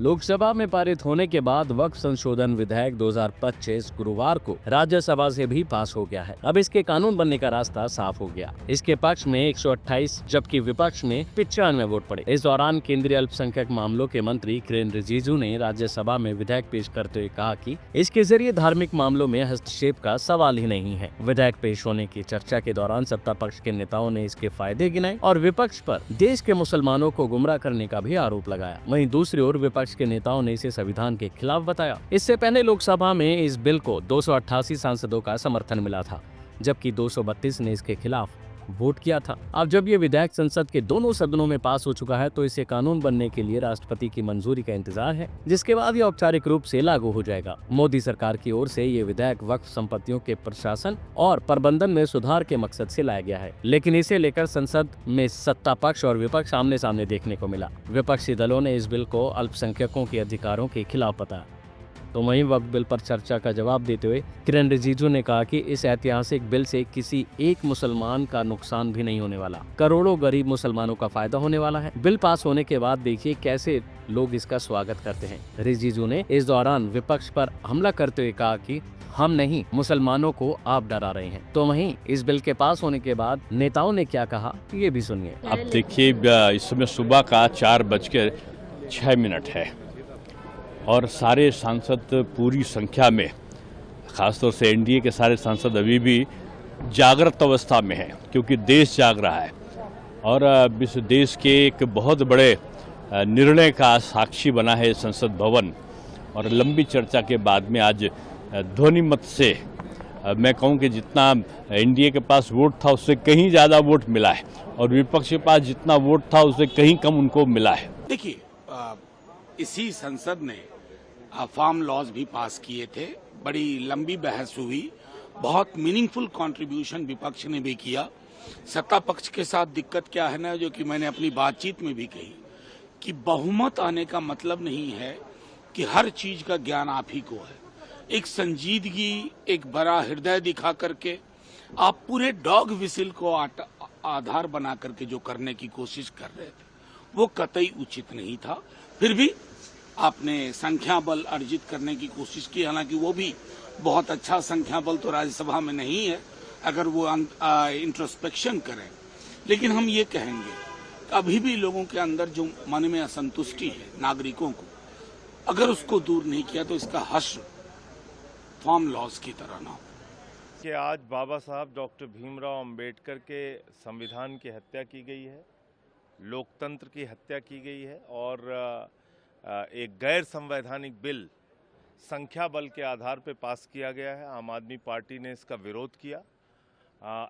लोकसभा में पारित होने के बाद वक्फ संशोधन विधेयक 2025 गुरुवार को राज्यसभा से भी पास हो गया है। अब इसके कानून बनने का रास्ता साफ हो गया। इसके पक्ष में 128 जबकि विपक्ष में 95 वोट पड़े। इस दौरान केंद्रीय अल्पसंख्यक मामलों के मंत्री किरेन रिजिजू ने राज्यसभा में विधेयक पेश करते हुए कहा कि इसके जरिए धार्मिक मामलों में हस्तक्षेप का सवाल ही नहीं है। विधेयक पेश होने की चर्चा के दौरान सत्ता पक्ष के नेताओं ने इसके फायदे गिनाए और विपक्ष पर देश के मुसलमानों को गुमराह करने का भी आरोप लगाया। वहीं दूसरी ओर विपक्ष के नेताओं ने इसे संविधान के खिलाफ बताया। इससे पहले लोकसभा में इस बिल को 288 सांसदों का समर्थन मिला था, जबकि 232 ने इसके खिलाफ वोट किया था। अब जब ये विधेयक संसद के दोनों सदनों में पास हो चुका है तो इसे कानून बनने के लिए राष्ट्रपति की मंजूरी का इंतजार है, जिसके बाद ये औपचारिक रूप से लागू हो जाएगा। मोदी सरकार की ओर से ये विधेयक वक्फ संपत्तियों के प्रशासन और प्रबंधन में सुधार के मकसद से लाया गया है, लेकिन इसे लेकर संसद में सत्ता पक्ष और विपक्ष आमने सामने देखने को मिला। विपक्षी दलों ने इस बिल को अल्पसंख्यकों के अधिकारों के खिलाफ बताया। तो वहीं वक्फ बिल पर चर्चा का जवाब देते हुए किरेन रिजिजू ने कहा कि इस ऐतिहासिक बिल से किसी एक मुसलमान का नुकसान भी नहीं होने वाला, करोड़ों गरीब मुसलमानों का फायदा होने वाला है। बिल पास होने के बाद देखिए कैसे लोग इसका स्वागत करते हैं। रिजिजू ने इस दौरान विपक्ष पर हमला करते हुए कहा कि हम नहीं, मुसलमानों को आप डरा रहे हैं। तो वहीं इस बिल के पास होने के बाद नेताओं ने क्या कहा, ये भी सुनिए। अब देखिए, इस समय सुबह का 4:06 है और सारे सांसद पूरी संख्या में, खासतौर से एनडीए के सारे सांसद अभी भी जागृत अवस्था में हैं, क्योंकि देश जाग रहा है और इस देश के एक बहुत बड़े निर्णय का साक्षी बना है संसद भवन। और लंबी चर्चा के बाद में आज ध्वनि मत से मैं कहूं कि जितना एनडीए के पास वोट था उससे कहीं ज़्यादा वोट मिला है और विपक्ष के पास जितना वोट था उससे कहीं कम उनको मिला है। देखिए, इसी संसद ने फार्म लॉज भी पास किए थे, बड़ी लंबी बहस हुई, बहुत मीनिंगफुल कंट्रीब्यूशन विपक्ष ने भी किया। सत्ता पक्ष के साथ दिक्कत क्या है ना, जो कि मैंने अपनी बातचीत में भी कही कि बहुमत आने का मतलब नहीं है कि हर चीज का ज्ञान आप ही को है। एक संजीदगी, एक बड़ा हृदय दिखा करके आप पूरे डॉग विसिल को आधार बना करके जो करने की कोशिश कर रहे थे वो कतई उचित नहीं था। फिर भी आपने संख्या बल अर्जित करने की कोशिश की, हालांकि वो भी बहुत अच्छा संख्या बल तो राज्यसभा में नहीं है अगर वो इंट्रोस्पेक्शन करें। लेकिन हम ये कहेंगे कि अभी भी लोगों के अंदर जो मन में असंतुष्टि है नागरिकों को, अगर उसको दूर नहीं किया तो इसका हश्र फार्म लॉज की तरह ना हो। कि आज बाबा साहब डॉक्टर भीमराव अंबेडकर के संविधान की हत्या की गई है, लोकतंत्र की हत्या की गई है और एक गैर संवैधानिक बिल संख्या बल के आधार पर पास किया गया है। आम आदमी पार्टी ने इसका विरोध किया।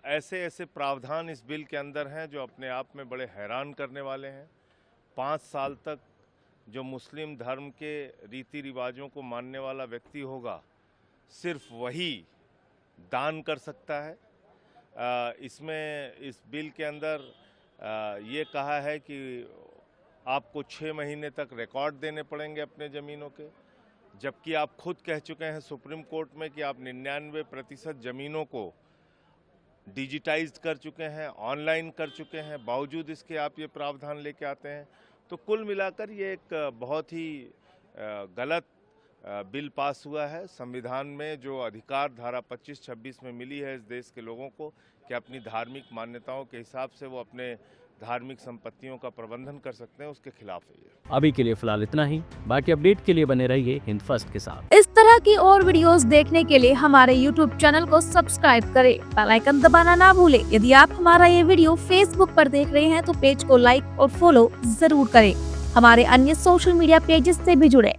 ऐसे ऐसे प्रावधान इस बिल के अंदर हैं जो अपने आप में बड़े हैरान करने वाले हैं। 5 साल तक जो मुस्लिम धर्म के रीति रिवाजों को मानने वाला व्यक्ति होगा, सिर्फ वही दान कर सकता है। इसमें इस बिल के अंदर ये कहा है कि आपको 6 महीने तक रिकॉर्ड देने पड़ेंगे अपने ज़मीनों के, जबकि आप खुद कह चुके हैं सुप्रीम कोर्ट में कि आप 99% ज़मीनों को डिजिटाइज्ड कर चुके हैं, ऑनलाइन कर चुके हैं, बावजूद इसके आप ये प्रावधान लेके आते हैं। तो कुल मिलाकर ये एक बहुत ही गलत बिल पास हुआ है। संविधान में जो अधिकार धारा 25-26 में मिली है इस देश के लोगों को कि अपनी धार्मिक मान्यताओं के हिसाब से वो अपने धार्मिक संपत्तियों का प्रबंधन कर सकते हैं, उसके खिलाफ है ये। अभी के लिए फिलहाल इतना ही। बाकी अपडेट के लिए बने रहिए हिंद फर्स्ट के साथ। इस तरह की और वीडियोस देखने के लिए हमारे YouTube चैनल को सब्सक्राइब करें, बेल आइकन दबाना ना भूलें। यदि आप हमारा ये वीडियो Facebook पर देख रहे हैं तो पेज को लाइक और फॉलो जरूर करें। हमारे अन्य सोशल मीडिया पेजेस से भी जुड़े।